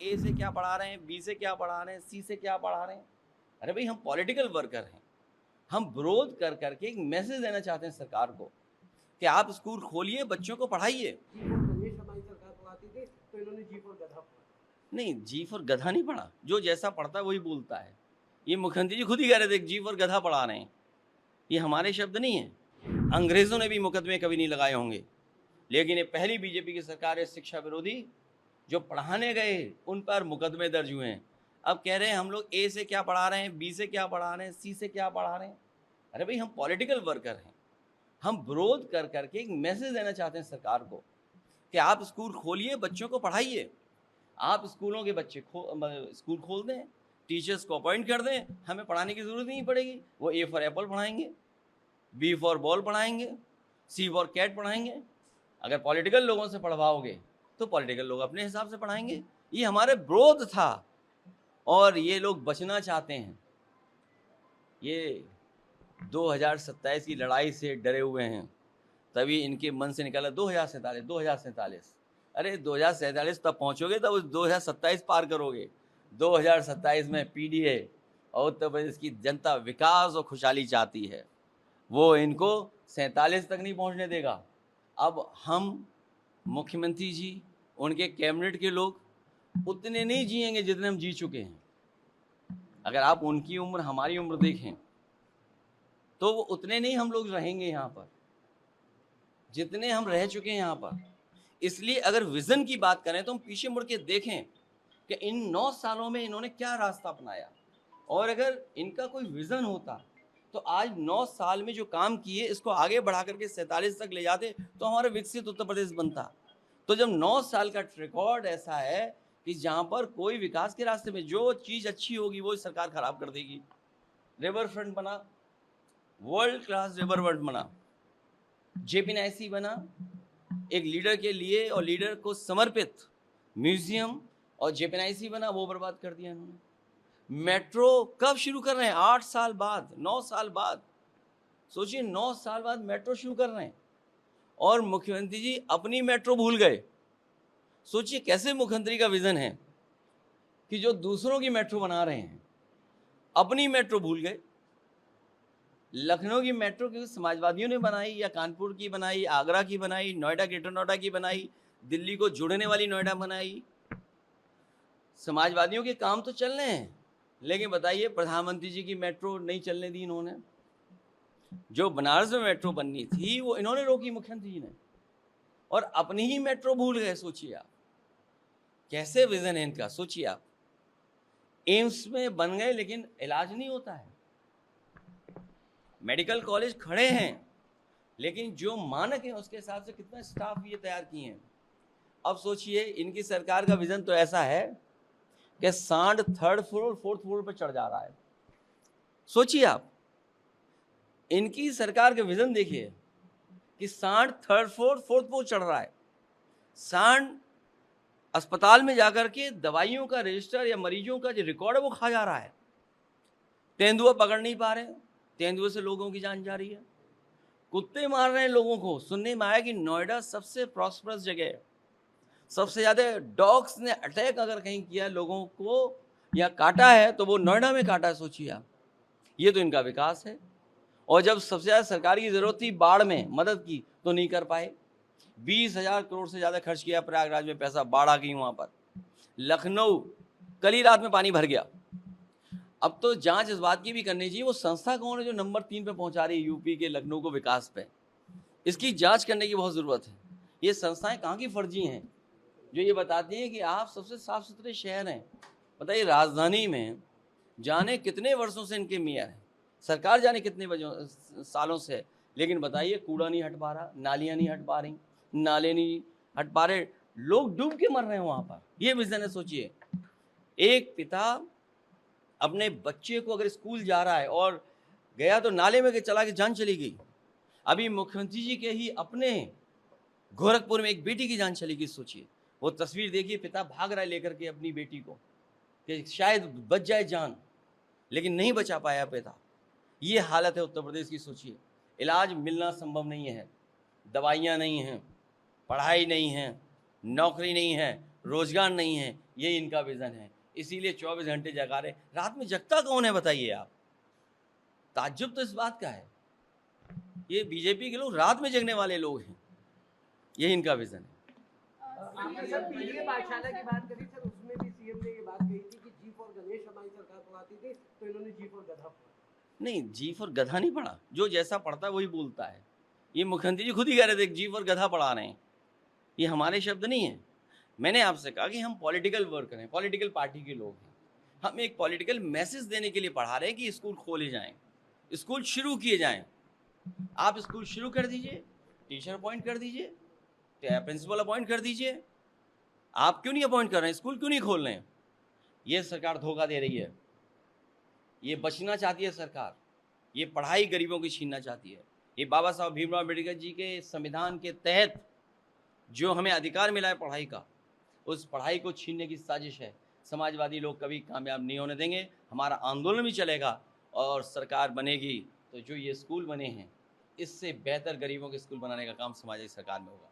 ए से क्या पढ़ा रहे हैं, बी से क्या पढ़ा रहे हैं, सी से क्या पढ़ा रहे हैं। अरे भाई, हम पॉलिटिकल वर्कर हैं, हम विरोध कर करके एक मैसेज देना चाहते हैं सरकार को कि आप स्कूल खोलिए, बच्चों को पढ़ाइए। नहीं, जी फॉर गधा नहीं पढ़ा, जो जैसा पढ़ता है वही बोलता है। ये मुख्यमंत्री जी खुद ही कह रहे थे जी फॉर गधा पढ़ा रहे हैं, ये हमारे शब्द नहीं है। अंग्रेजों ने भी मुकदमे कभी नहीं लगाए होंगे, लेकिन ये पहली बीजेपी की सरकार है शिक्षा विरोधी जो पढ़ाने गए उन पर मुकदमे दर्ज हुए हैं। अब कह रहे हैं हम लोग ए से क्या पढ़ा रहे हैं, बी से क्या पढ़ा रहे हैं, सी से क्या पढ़ा रहे हैं। अरे भाई, हम पॉलिटिकल वर्कर हैं, हम विरोध कर करके एक मैसेज देना चाहते हैं सरकार को कि आप स्कूल खोलिए, बच्चों को पढ़ाइए। आप स्कूलों के बच्चे स्कूल खोल दें, टीचर्स को अपॉइंट कर दें, हमें पढ़ाने की ज़रूरत नहीं पड़ेगी। वो ए फॉर एप्पल पढ़ाएंगे, बी फॉर बॉल पढ़ाएंगे, सी फॉर कैट पढ़ाएंगे। अगर पॉलिटिकल लोगों से पढ़वाओगे तो पॉलिटिकल लोग अपने हिसाब से पढ़ाएंगे। ये हमारे विरोध था और ये लोग बचना चाहते हैं। ये 2027 की लड़ाई से डरे हुए हैं, तभी इनके मन से निकाला 2047। अरे 2047 तब पहुंचोगे तब 2027 पार करोगे। 2027 में पीडी है और उत्तर प्रदेश की जनता विकास और खुशहाली चाहती है, वो इनको 47 तक नहीं पहुंचने देगा। अब हम मुख्यमंत्री जी, उनके कैबिनेट के लोग उतने नहीं जिएंगे जितने हम जी चुके हैं। अगर आप उनकी उम्र हमारी उम्र देखें तो वो उतने नहीं हम लोग रहेंगे यहाँ पर जितने हम रह चुके हैं यहाँ पर। इसलिए अगर विजन की बात करें तो हम पीछे मुड़ के देखें कि इन 9 सालों में इन्होंने क्या रास्ता अपनाया, और अगर इनका कोई विजन होता तो आज 9 साल में जो काम किए इसको आगे बढ़ा करके 47 तक ले जाते तो हमारा विकसित उत्तर प्रदेश बनता। तो जब 9 साल का रिकॉर्ड ऐसा है कि जहाँ पर कोई विकास के रास्ते में जो चीज़ अच्छी होगी वो सरकार खराब कर देगी। रिवर फ्रंट बना, वर्ल्ड क्लास रिवर फ्रंट बना, जेपीएनआईसी बना, एक लीडर के लिए और लीडर को समर्पित म्यूजियम, और जेपीएनआईसी बना, वो बर्बाद कर दिया इन्होंने। मेट्रो कब शुरू कर रहे हैं? 8 साल बाद, 9 साल बाद। सोचिए, 9 साल बाद मेट्रो शुरू कर रहे हैं और मुख्यमंत्री जी अपनी मेट्रो भूल गए। सोचिए कैसे मुख्यमंत्री का विजन है कि जो दूसरों की मेट्रो बना रहे हैं अपनी मेट्रो भूल गए। लखनऊ की मेट्रो क्योंकि समाजवादियों ने बनाई, या कानपुर की बनाई, आगरा की बनाई, नोएडा, ग्रेटर नोएडा की बनाई, दिल्ली को जोड़ने वाली नोएडा बनाई। समाजवादियों के काम तो चल रहे हैं, लेकिन बताइए प्रधानमंत्री जी की मेट्रो नहीं चलने दी इन्होंने। जो बनारस में मेट्रो बननी थी वो इन्होंने रोकी मुख्यमंत्री जी ने, और अपनी ही मेट्रो भूल गए। सोचिए आप कैसे विजन है इनका। सोचिए आप, एम्स में बन गए लेकिन इलाज नहीं होता है, मेडिकल कॉलेज खड़े हैं लेकिन जो मानक है उसके हिसाब से कितना स्टाफ ये तैयार किए हैं। अब सोचिए इनकी सरकार का विजन तो ऐसा है कि सांड 3rd फ्लोर 4th फ्लोर पर चढ़ जा रहा है। सोचिए आप, इनकी सरकार का विजन देखिए कि सांड 3rd फ्लोर 4th फ्लोर चढ़ रहा है। सांड अस्पताल में जाकर के दवाइयों का रजिस्टर या मरीजों का जो रिकॉर्ड है वो खा जा रहा है। तेंदुआ पकड़ नहीं पा रहे, तेंदुए से लोगों की जान जा रही है। कुत्ते मार रहे हैं लोगों को। सुनने में आया कि नोएडा सबसे प्रॉस्परस जगह है, सबसे ज़्यादा डॉग्स ने अटैक अगर कहीं किया लोगों को या काटा है तो वो नोएडा में काटा है। सोचिए आप, ये तो इनका विकास है। और जब सबसे ज़्यादा सरकार की ज़रूरत थी बाढ़ में मदद की तो नहीं कर पाए। 20,000 करोड़ से ज़्यादा खर्च किया प्रयागराज में पैसा, बाढ़ आ गई वहाँ पर। लखनऊ कल ही रात में पानी भर गया। अब तो जांच इस बात की भी करनी चाहिए वो संस्था कौन है जो नंबर 3 पे पहुंचा रही है यूपी के लखनऊ को विकास पे। इसकी जांच करने की बहुत ज़रूरत है। ये संस्थाएं कहाँ की फर्जी हैं जो ये बताती हैं कि आप सबसे साफ सुथरे शहर हैं। बताइए राजधानी में जाने कितने वर्षों से इनके मेयर हैं, सरकार जाने कितने सालों से, लेकिन बताइए कूड़ा नहीं हट पा रहा, नालियाँ नहीं हट पा रही, नाले नहीं हट पा रहे, लोग डूब के मर रहे हैं वहाँ पर। ये विजन है। सोचिए एक पिता अपने बच्चे को अगर स्कूल जा रहा है और गया तो नाले में चला के जान चली गई। अभी मुख्यमंत्री जी के ही अपने गोरखपुर में एक बेटी की जान चली गई। सोचिए वो तस्वीर देखिए, पिता भाग रहा है लेकर के अपनी बेटी को कि शायद बच जाए जान, लेकिन नहीं बचा पाया पिता। ये हालत है उत्तर प्रदेश की। सोचिए इलाज मिलना संभव नहीं है, दवाइयाँ नहीं हैं, पढ़ाई नहीं है, नौकरी नहीं है, रोजगार नहीं है, ये इनका विजन है, इसीलिए 24 घंटे जगा रहे। रात में जगता कौन है बताइए आप? ताज्जुब तो इस बात का है, ये बीजेपी के लोग रात में जगने वाले लोग हैं, ये इनका विजन है। आपने सर पीडीए पाठशाला की बात करी सर, उसमें भी सीएम ने ये बात कही थी कि जी फॉर गणेश हमारी सरकार पढ़ाती थी, तो इन्होंने जी फॉर गधा पढ़ा। नहीं, जी फॉर गधा नहीं पढ़ा, जो जैसा पढ़ता है वही बोलता है। ये मुख्यमंत्री जी खुद ही कह रहे थे जी फॉर गधा पढ़ा रहे हैं, ये हमारे शब्द नहीं है। मैंने आपसे कहा कि हम पॉलिटिकल वर्कर हैं, पॉलिटिकल पार्टी के लोग हैं, हम एक पॉलिटिकल मैसेज देने के लिए पढ़ा रहे हैं कि स्कूल खोले जाएं, स्कूल शुरू किए जाएं। आप स्कूल शुरू कर दीजिए, टीचर अपॉइंट कर दीजिए, प्रिंसिपल अपॉइंट कर दीजिए। आप क्यों नहीं अपॉइंट कर रहे हैं? स्कूल क्यों नहीं खोल रहे हैं? ये सरकार धोखा दे रही है, ये बचना चाहती है सरकार, ये पढ़ाई गरीबों की छीनना चाहती है। ये बाबा साहब भीमराव अम्बेडकर जी के संविधान के तहत जो हमें अधिकार मिला है पढ़ाई का, उस पढ़ाई को छीनने की साजिश है। समाजवादी लोग कभी कामयाब नहीं होने देंगे, हमारा आंदोलन भी चलेगा और सरकार बनेगी तो जो ये स्कूल बने हैं इससे बेहतर गरीबों के स्कूल बनाने का काम समाजवादी सरकार में होगा।